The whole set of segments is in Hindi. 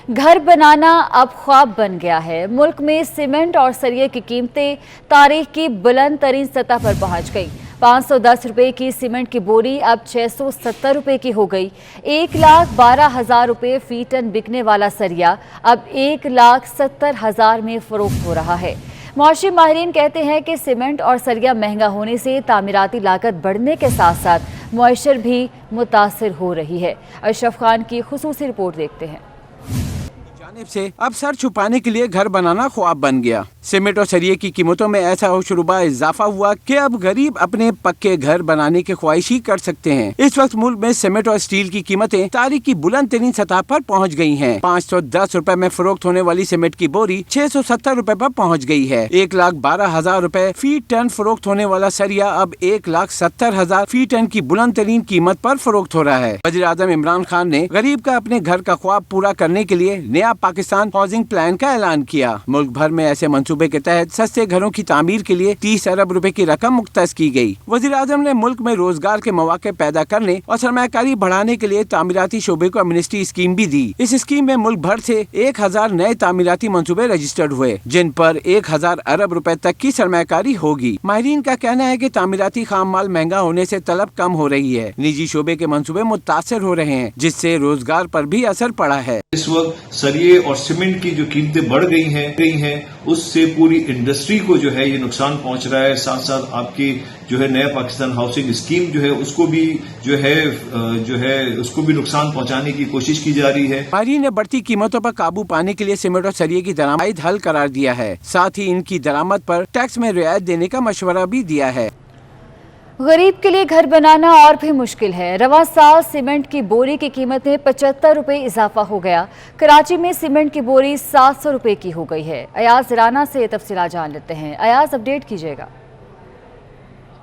घर बनाना अब ख्वाब बन गया है। मुल्क में सीमेंट और सरिये की कीमतें तारीख की बुलंद तरीन सतह पर पहुंच गई। 510 रुपए की सीमेंट की बोरी अब 670 रुपए की हो गई। 1,12,000 रुपए फी टन बिकने वाला सरिया अब 1,70,000 में फरोख्त हो रहा है। मौसमी माहिरीन कहते हैं कि सीमेंट और सरिया महंगा होने से तामीराती लागत बढ़ने के साथ साथ मुआशर भी मुतासिर हो रही है। अशरफ खान की खुसूसी रिपोर्ट देखते हैं। जानिब से अब सर छुपाने के लिए घर बनाना ख्वाब बन गया। सीमेंट और सरिये की कीमतों में ऐसा होशरुबा इजाफा हुआ कि अब गरीब अपने पक्के घर बनाने की ख्वाहिश ही कर सकते हैं। इस वक्त मुल्क में सीमेंट और स्टील की कीमतें तारीख की बुलंद तरीन सतह पर पहुंच गई हैं। 510 रुपए में फरोख्त होने वाली सीमेंट की बोरी 670 रुपए पर पहुंच गई है। 1,12,000 रुपए फी टन फरोख्त होने वाला सरिया अब 1,70,000 फी टन की बुलंद तरीन कीमत पर फरोख्त हो रहा है। वज़ीर आज़म इमरान खान ने गरीब का अपने घर का ख्वाब पूरा करने के लिए नया पाकिस्तान हाउसिंग प्लान का ऐलान किया। मुल्क भर में ऐसे मंसूबे के तहत सस्ते घरों की तामीर के लिए 30 अरब रुपए की रकम मुख्तस की गई। वज़ीर आज़म ने मुल्क में रोजगार के मौके पैदा करने और सरमायाकारी बढ़ाने के लिए तामीराती शोबे को एमनेस्टी स्कीम भी दी। इस स्कीम में मुल्क भर से 1,000 नए तामीराती मंसूबे रजिस्टर्ड हुए, जिन पर 1,000 अरब रुपए तक की सरमायाकारी होगी। माहिरीन का कहना है कि तामीराती खाम माल महंगा होने से तलब कम हो रही है। निजी शोबे के मंसूबे मुतासिर हो रहे हैं, जिससे रोजगार पर भी असर पड़ा है। इस वक्त सरिये और सीमेंट की जो कीमतें बढ़ गई हैं उससे पूरी इंडस्ट्री को जो है ये नुकसान पहुंच रहा है। साथ साथ आपकी जो है नया पाकिस्तान हाउसिंग स्कीम जो है उसको भी उसको भी नुकसान पहुंचाने की कोशिश की जा रही है। माहिरीन ने बढ़ती कीमतों पर काबू पाने के लिए सीमेंट और सरिये की दरामद हल करार दिया है। साथ ही इनकी दरामद पर टैक्स में रियायत देने का मशवरा भी दिया है। गरीब के लिए घर बनाना और भी मुश्किल है। रवां साल सीमेंट की बोरी की कीमत में 75 रुपए इजाफा हो गया। कराची में सीमेंट की बोरी 700 रुपए की हो गई है। अयाज राना से तफसीलात जान लेते हैं। अयाज, अपडेट कीजिएगा।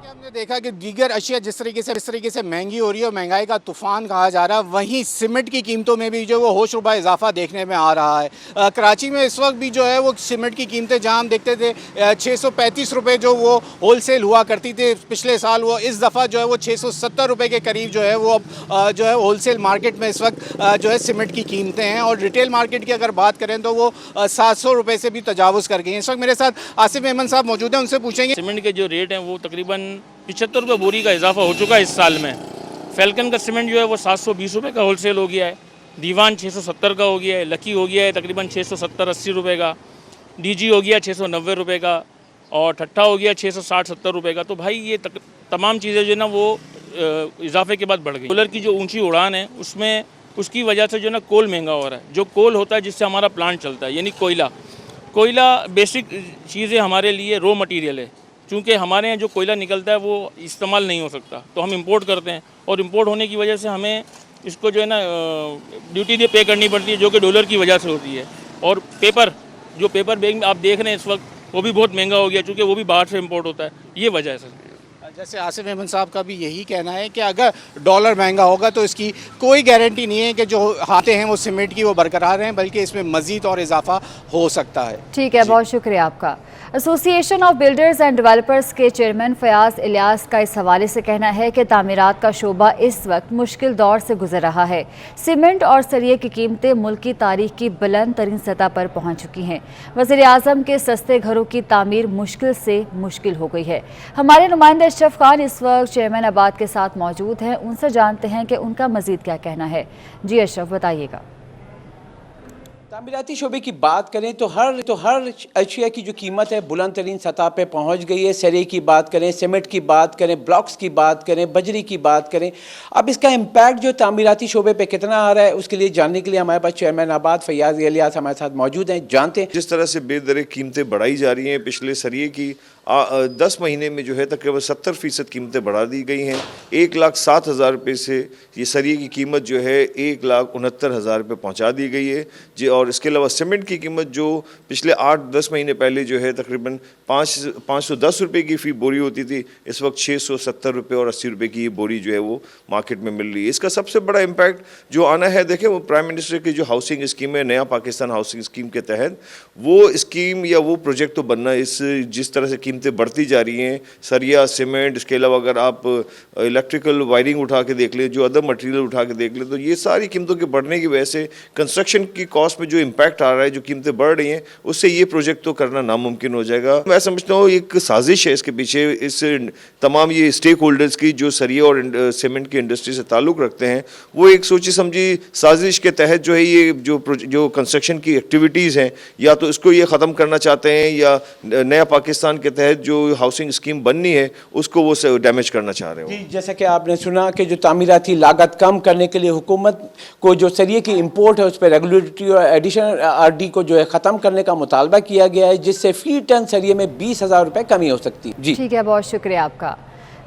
हमने देखा कि दीगर अशिया जिस तरीके से महंगी हो रही है और महंगाई का तूफान कहा जा रहा है, वहीं सीमेंट की कीमतों में भी जो वो होशरुबा इजाफा देखने में आ रहा है। कराची में इस वक्त भी जो है वो सीमेंट की कीमतें जहां हम देखते थे 635 रुपए जो वो होलसेल हुआ करती थी पिछले साल, वो इस दफ़ा जो है वो 670 रुपए के करीब जो है वो अब जो है होलसेल मार्केट में इस वक्त जो है सीमेंट की कीमतें हैं। और रिटेल मार्केट की अगर बात करें तो वो 700 रुपए से भी तजावुज़ कर गई हैं। इस वक्त मेरे साथ आसिफ मेमन साहब मौजूद हैं, उनसे पूछेंगे। सीमेंट के जो रेट हैं वो तकरीबन 75 रुपये बोरी का इजाफा हो चुका है इस साल में। फैल्कन का सीमेंट जो है वो 720 रुपये का होलसेल हो गया है। दीवान 670 का हो गया है। लकी हो गया है तकरीबन 670-80 रुपये का। डीजी हो गया 690 रुपये का। और ठट्ठा हो गया 660-70 रुपये का। तो भाई ये तमाम चीज़ें जो है ना वो इजाफे के बाद बढ़ गई। सोलर की जो ऊंची उड़ान है उसमें उसकी वजह से जो है ना कोल महंगा हो रहा है। जो कोल होता है जिससे हमारा प्लांट चलता है, यानी कोयला बेसिक चीज़ें हमारे लिए रॉ मटीरियल है। चूँकि हमारे यहाँ जो कोयला निकलता है वो इस्तेमाल नहीं हो सकता, तो हम इंपोर्ट करते हैं। और इंपोर्ट होने की वजह से हमें इसको जो है ना ड्यूटी पे करनी पड़ती है, जो कि डॉलर की वजह से होती है। और पेपर बैग आप देख रहे हैं इस वक्त वो भी बहुत महंगा हो गया, चूँकि वो भी बाहर से इंपोर्ट होता है। ये वजह है सर। जैसे आसिफ मेमन साहब का भी यही कहना है कि अगर डॉलर महंगा होगा तो इसकी कोई गारंटी नहीं है कि जो हाथे हैं वो सीमेंट की वो बरकरार रहें, बल्कि इसमें मजीद और इजाफा हो सकता है। ठीक है, बहुत शुक्रिया आपका। Association of builders and developers के चेयरमैन फयाज इलियास का इस हवाले से कहना है कि तामीरात का शोबा इस वक्त मुश्किल दौर से गुजर रहा है। सीमेंट और सरिये की कीमतें मुल्क की तारीख की बुलंद तरीन सतह पर पहुँच चुकी हैं। वज़ीर आज़म के सस्ते घरों की तामीर मुश्किल से मुश्किल हो गई है। हमारे नुमाइंदे अशरफ खान इस वक्त चेयरमैन आबाद के साथ मौजूद हैं, उनसे जानते हैं कि उनका मजीद क्या कहना है। जी अशरफ, बताइएगा। तामीराती शोबे की बात करें तो हर अशिया की जो कीमत है बुलंद तरीन सतह पे पहुंच गई है। सरिये की बात करें, सीमेंट की बात करें, ब्लॉक्स की बात करें, बजरी की बात करें। अब इसका इम्पैक्ट जो तामीराती शोबे पे कितना आ रहा है उसके लिए जानने के लिए हमारे पास चेयरमैन आबाद फयाज इलियास हमारे साथ मौजूद हैं। जानते हैं जिस तरह से बेदरे कीमतें बढ़ाई जा रही हैं, पिछले सरिये की 10 महीने में जो है तकरीबन 70% कीमतें बढ़ा दी गई हैं। 1,07,000 रुपये से ये सरिये की कीमत जो है 1,69,000 रुपये पहुँचा दी गई है जी। और इसके अलावा सीमेंट की कीमत जो पिछले 8-10 महीने पहले जो है तकरीबन 510 रुपये की फ़ी बोरी होती थी, इस वक्त 670 रुपये और 80 रुपये की ये बोरी जो है वो मार्केट में मिल रही है। इसका सबसे बड़ा इम्पैक्ट जो आना है, देखें वो प्राइम मिनिस्टर की जो हाउसिंग स्कीम है, नया पाकिस्तान हाउसिंग स्कीम के तहत वो स्कीम या वो प्रोजेक्ट तो बनना, इस जिस तरह से कीमत कीमतें बढ़ती जा रही हैं, सरिया, सीमेंट, इसके अलावा अगर आप इलेक्ट्रिकल वायरिंग उठा के देख लें, जो अदर मटेरियल उठा के देख लें, तो ये सारी कीमतों के बढ़ने की वजह से कंस्ट्रक्शन की कॉस्ट में जो इम्पैक्ट आ रहा है, जो कीमतें बढ़ रही हैं, उससे ये प्रोजेक्ट तो करना नामुमकिन हो जाएगा। मैं समझता हूँ एक साजिश है इसके पीछे, इस तमाम ये स्टेक होल्डर्स की जो सरिया और सीमेंट की इंडस्ट्री से ताल्लुक़ रखते हैं, वो एक सोची समझी साजिश के तहत जो है ये जो कंस्ट्रक्शन की एक्टिविटीज़ हैं, या तो इसको ये ख़त्म करना चाहते हैं या नया पाकिस्तान के तहत जो हाउसिंग स्कीम बननी है उसको वो डैमेज करना चाह रहे हो। जैसा कि आपने सुना कि जो तामीराती लागत कम करने के लिए हुकूमत को जो सरिये की इंपोर्ट है उस पर रेगुलेटरी और एडिशनल आरडी को जो है ख़त्म करने का मुतालबा किया गया है, जिससे फी टन सरिये में 20,000 रुपये कमी हो सकती है। जी ठीक है, बहुत शुक्रिया आपका।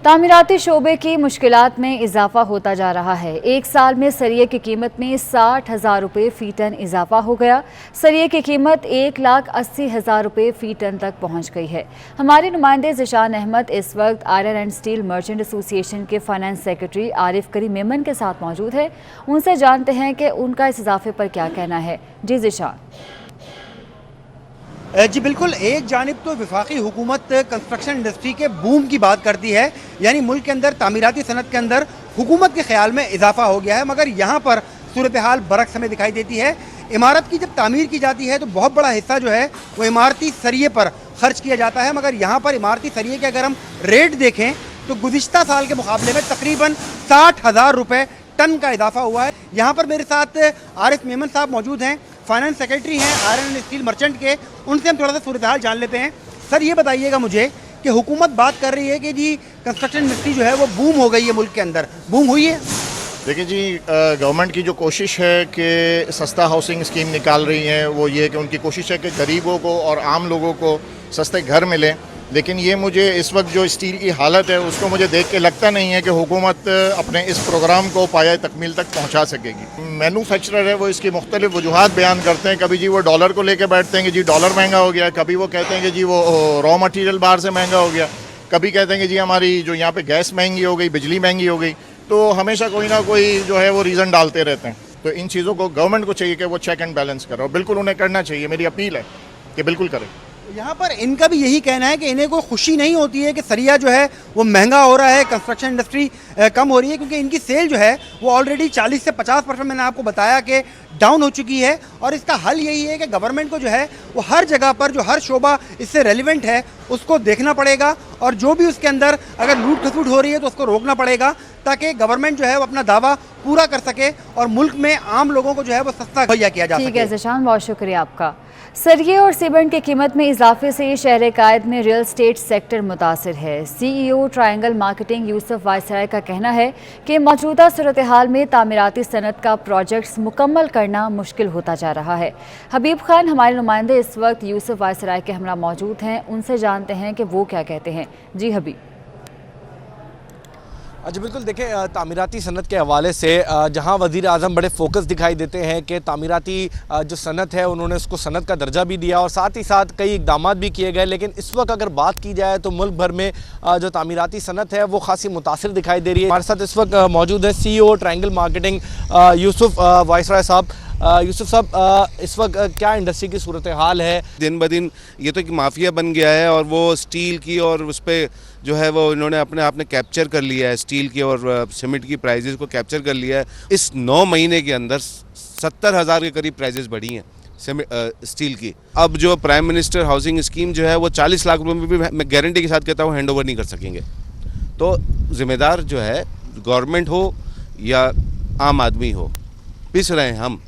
तामीराती शोबे की मुश्किलात में इजाफा होता जा रहा है। एक साल में सरिये की कीमत में 60,000 रुपये फ़ी टन इजाफा हो गया। सरिये की कीमत 1,80,000 रुपये फ़ी टन तक पहुंच गई है। हमारे नुमाइंदे ज़िशान अहमद इस वक्त iron and steel merchant association के फाइनेंस सेक्रेटरी आरिफ करीम मेमन के साथ मौजूद है। उनसे जानते हैं कि उनका इस इजाफे पर क्या कहना है। जी ज़िशान। जी बिल्कुल, एक जानिब तो वफाकी हुकूमत कंस्ट्रक्शन इंडस्ट्री के बूम की बात करती है, यानी मुल्क के अंदर तामीराती सनत के अंदर हुकूमत के ख्याल में इजाफा हो गया है, मगर यहाँ पर सूरत हाल बरक्स हमें दिखाई देती है। इमारत की जब तामीर की जाती है तो बहुत बड़ा हिस्सा जो है वो इमारती सरिये पर खर्च किया जाता है, मगर यहाँ पर इमारती सरिये के अगर हम रेट देखें तो गुज़िश्ता साल के मुकाबले में तकरीबन 60,000 रुपये टन का इजाफा हुआ है। यहाँ पर मेरे साथ आरिफ मेमन साहब मौजूद हैं, फाइनेंस सेक्रेटरी हैं आयरन एंड स्टील मर्चेंट के। उनसे हम थोड़ा सा सूरत हाल जान लेते हैं। सर ये बताइएगा मुझे कि हुकूमत बात कर रही है कि जी कंस्ट्रक्शन इंडस्ट्री जो है वो बूम हो गई है, मुल्क के अंदर बूम हुई है। देखिए जी, गवर्नमेंट की जो कोशिश है कि सस्ता हाउसिंग स्कीम निकाल रही है, वो ये कि उनकी कोशिश है कि गरीबों को और आम लोगों को सस्ते घर मिले, लेकिन ये मुझे इस वक्त जो स्टील की हालत है उसको मुझे देख के लगता नहीं है कि हुकूमत अपने इस प्रोग्राम को पाया तकमील तक पहुंचा सकेगी। मैन्युफैक्चरर है वो इसकी मुख्तलिफ वजूहात बयान करते हैं। कभी जी वो डॉलर को लेके बैठते हैं कि जी डॉलर महंगा हो गया, कभी वो कहते हैं कि जी वो रॉ मटेरियल बाहर से महंगा हो गया, कभी कहते हैं कि जी हमारी जो यहाँ पे गैस महंगी हो गई, बिजली महंगी हो गई। तो हमेशा कोई ना कोई जो है वो रीज़न डालते रहते हैं। तो इन चीज़ों को गवर्नमेंट को चाहिए कि वो चेक एंड बैलेंस करे, और बिल्कुल उन्हें करना चाहिए। मेरी अपील है कि बिल्कुल करें। यहाँ पर इनका भी यही कहना है कि इन्हें कोई खुशी नहीं होती है कि सरिया जो है वो महंगा हो रहा है, कंस्ट्रक्शन इंडस्ट्री कम हो रही है, क्योंकि इनकी सेल जो है वो ऑलरेडी 40 से 50% मैंने आपको बताया कि डाउन हो चुकी है। और इसका हल यही है कि गवर्नमेंट को जो है वो हर जगह पर जो हर शोबा इससे रेलिवेंट है उसको देखना पड़ेगा, और जो भी उसके अंदर अगर लूट खसूट हो रही है तो उसको रोकना पड़ेगा, ताकि गवर्नमेंट जो है वो अपना दावा पूरा कर सके और मुल्क में आम लोगों को जो है वो सस्ता मुहैया किया जा सके। ठीक है ज़िशान, बहुत शुक्रिया आपका। सरिये और सीमेंट की कीमत में इजाफे से शहर कायद में रियल स्टेट सेक्टर मुतासिर है। CEO triangle marketing Yusuf viceroy का कहना है कि मौजूदा सूरत हाल में तामीराती सनत का प्रोजेक्ट्स मुकम्मल करना मुश्किल होता जा रहा है। हबीब खान हमारे नुमाइंदे इस वक्त यूसुफ वायसराय के हमरा मौजूद हैं, उनसे जानते हैं कि वो क्या कहते हैं। जी हबीब। जी बिल्कुल, देखें तामीराती सनत के हवाले से जहां वज़ीर आज़म बड़े फोकस दिखाई देते हैं कि तामीराती जो सनत है उन्होंने उसको सनत का दर्जा भी दिया और साथ ही साथ कई इक़दाम भी किए गए, लेकिन इस वक्त अगर बात की जाए तो मुल्क भर में जो तामीराती सनत है वो खासी मुतासिर दिखाई दे रही है। हमारे साथ इस वक्त मौजूद है CEO triangle marketing Yusuf viceroy साहब। यूसुफ साहब, इस वक्त क्या इंडस्ट्री की सूरत हाल है? दिन ब दिन ये तो एक माफिया बन गया है, और वो स्टील की और उस पर जो है वो इन्होंने अपने आप ने कैप्चर कर लिया है, स्टील की और सीमेंट की प्राइजेज़ को कैप्चर कर लिया है। इस 9 महीने के अंदर 70,000 के करीब प्राइजेज़ बढ़ी हैं स्टील की। अब जो प्राइम मिनिस्टर हाउसिंग स्कीम जो है वो 40 लाख रुपये में भी मैं गारंटी के साथ कहता हूँ हैंड ओवर नहीं कर सकेंगे। तो ज़िम्मेदार जो है गवर्नमेंट हो या आम आदमी हो, पिस रहे हैं हम।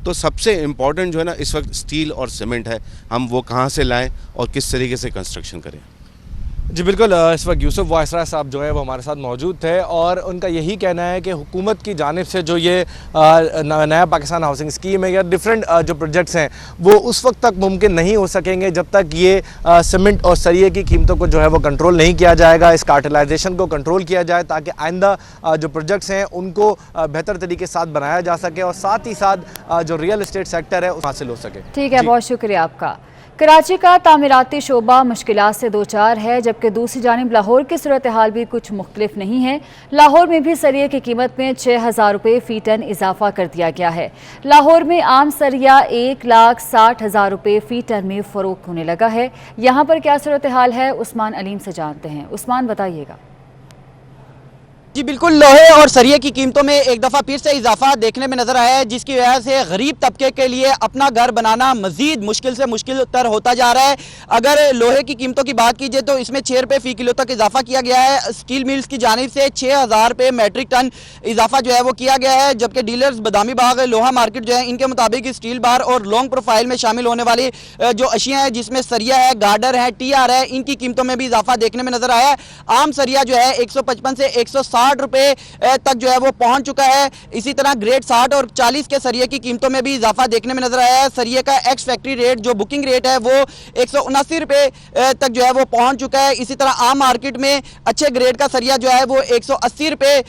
तो सबसे इम्पॉर्टेंट जो है ना इस वक्त स्टील और सीमेंट है, हम वो कहाँ से लाएं और किस तरीके से कंस्ट्रक्शन करें। जी बिल्कुल, इस वक्त यूसुफ वायसराय साहब जो है वो हमारे साथ मौजूद थे और उनका यही कहना है कि हुकूमत की जानिब से जो ये नया पाकिस्तान हाउसिंग स्कीम है या डिफरेंट जो प्रोजेक्ट्स हैं वो उस वक्त तक मुमकिन नहीं हो सकेंगे जब तक ये सीमेंट और सरिये की कीमतों को जो है वो कंट्रोल नहीं किया जाएगा, इस कार्टेलाइजेशन को कंट्रोल किया जाए, ताकि आइंदा जो प्रोजेक्ट्स हैं उनको बेहतर तरीके से साथ बनाया जा सके और साथ ही साथ जो रियल इस्टेट सेक्टर है हासिल हो सके। ठीक है, बहुत शुक्रिया आपका। कराची का तामीराती शोबा मुश्किलात से दो चार है, जबकि दूसरी जानिब लाहौर की सूरत हाल भी कुछ मुख्तलिफ नहीं है। लाहौर में भी सरिये की कीमत में 6,000 रुपये फी टन इजाफा कर दिया गया है। लाहौर में आम सरिया 1,60,000 रुपये फी टन में फरोख्त होने लगा है। यहाँ पर क्या सूरत हाल है, उस्मान अलीम से जानते हैं। उस्मान, बताइएगा। जी बिल्कुल, लोहे और सरिये की कीमतों में एक दफ़ा फिर से इजाफा देखने में नजर आया है, जिसकी वजह से गरीब तबके के लिए अपना घर बनाना मजीद मुश्किल से मुश्किल तर होता जा रहा है। अगर लोहे की कीमतों की बात कीजिए तो इसमें 6 रुपये फ़ी किलो तक इजाफा किया गया है। स्टील मिल्स की जानिब से 6,000 रुपये मैट्रिक टन इजाफा जो है वो किया गया है, जबकि डीलर्स बदामी बाग लोहा मार्केट जो है इनके मुताबिक स्टील बार और लॉन्ग प्रोफाइल में शामिल होने वाली जो अशिया है, जिसमें सरिया है, गार्डर है, TR है, इनकी कीमतों में भी इजाफा देखने में नजर आया है। आम सरिया जो है 155 से 160 रुपये तक जो है वो पहुंच चुका है। इसी तरह ग्रेड 60 और 40 के सरिये की कीमतों में भी इजाफा देखने में नजर आया है। सरिये का एक्स फैक्ट्री रेट जो बुकिंग रेट है वो 179 रुपये तक जो है वो पहुंच चुका है। इसी तरह आम मार्केट में अच्छे ग्रेड का सरिया जो है वो 180 रुपये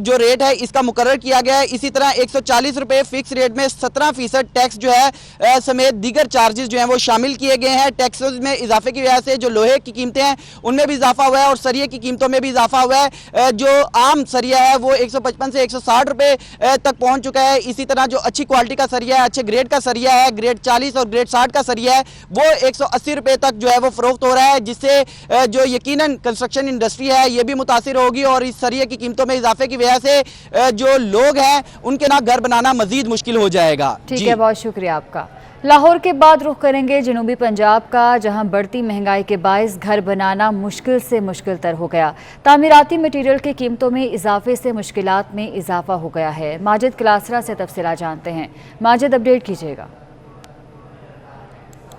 जो रेट है इसका मुकर्रर किया गया है। इसी तरह 140 रुपये फिक्स रेट में 17% टैक्स जो है समेत दीगर चार्जेस जो है वो शामिल किए गए हैं। टैक्सेस में इजाफे की वजह से जो लोहे की कीमतें हैं उनमें भी इजाफा हुआ है और सरिये की कीमतों में भी इजाफा हुआ है। जो आम सरिया है वो 155 से 160 रुपये तक पहुंच चुका है। इसी तरह जो अच्छी क्वालिटी का सरिया है, अच्छे ग्रेड का सरिया है, ग्रेड 40 और ग्रेड 60 का सरिया है वो 180 रुपये तक जो है वो फरोख्त हो रहा है, जिससे जो यकीनन कंस्ट्रक्शन इंडस्ट्री है ये भी मुतासिर होगी और इस सरिये की कीमतों में इजाफे की वजह से जो लोग हैं उनके ना घर बनाना मजीद मुश्किल हो जाएगा। ठीक है, बहुत शुक्रिया आपका। लाहौर के बाद रुख करेंगे जनूबी पंजाब का, जहां बढ़ती महंगाई के बायस घर बनाना मुश्किल से मुश्किल तर हो गया। तामीराती मटीरियल की कीमतों में इजाफे से मुश्किलात में इजाफा हो गया है। माजिद क्लासरा से तफसीलात जानते हैं। माजिद, अपडेट कीजिएगा।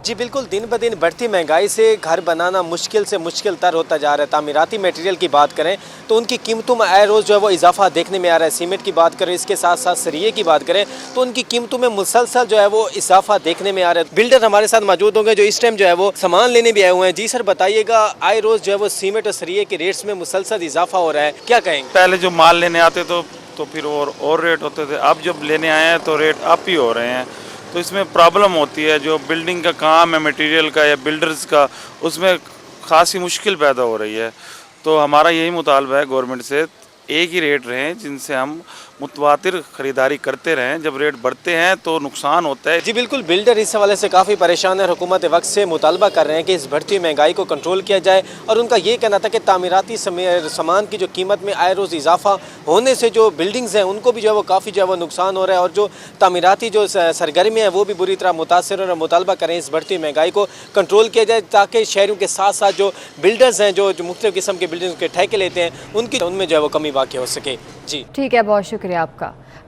जी बिल्कुल, दिन ब दिन बढ़ती महंगाई से घर बनाना मुश्किल से मुश्किल तर होता जा रहा है। तामीराती मटेरियल की बात करें तो उनकी कीमतों में आए रोज़ जो है वो इजाफा देखने में आ रहा है। सीमेंट की बात करें, इसके साथ साथ सरिये की बात करें तो उनकी कीमतों में मुसलसल जो है वो इजाफा देखने में आ रहा है। बिल्डर हमारे साथ मौजूद होंगे जो इस टाइम जो है वो सामान लेने भी आए हुए हैं। जी सर, बताइएगा, आए रोज़ जो है वो सीमेंट और सरिये के रेट्स में मुसलसल इजाफा हो रहा है, क्या कहेंगे? पहले जो माल लेने आते तो फिर और रेट होते थे, अब जब लेने आए हैं तो रेट अप ही हो रहे हैं। तो इसमें प्रॉब्लम होती है, जो बिल्डिंग का काम है मटेरियल का या बिल्डर्स का, उसमें खासी मुश्किल पैदा हो रही है। तो हमारा यही मुतालबा है गवर्नमेंट से, एक ही रेट रहें जिनसे हम मुतवातिर ख़रीदारी करते रहें। जब रेट बढ़ते हैं तो नुकसान होता है। जी बिल्कुल, बिल्डर इस हवाले से काफ़ी परेशान है। हुकूमत वक्त से मुतालबा कर रहे हैं कि इस बढ़ती महंगाई को कंट्रोल किया जाए और उनका ये कहना था कि तामीराती सामान की जो कीमत में आए रोज़ इजाफा होने से जो बिल्डिंग्स हैं उनको भी जो है वो काफ़ी जो है वो नुकसान हो रहा है और जो तामीराती जो सरगर्मियाँ हैं वो भी बुरी तरह मुतासर और मुतालबा करें इस बढ़ती महंगाई को कंट्रोल किया जाए, ताकि शहरों के साथ साथ जो बिल्डर्स हैं जो मुख्तलिफ किस्म के बिल्डिंग्स के ठेके लेते हैं उनमें जो है वो कमी वाक़ई हो सके। जी ठीक है, बहुत शुक्रिया आपका।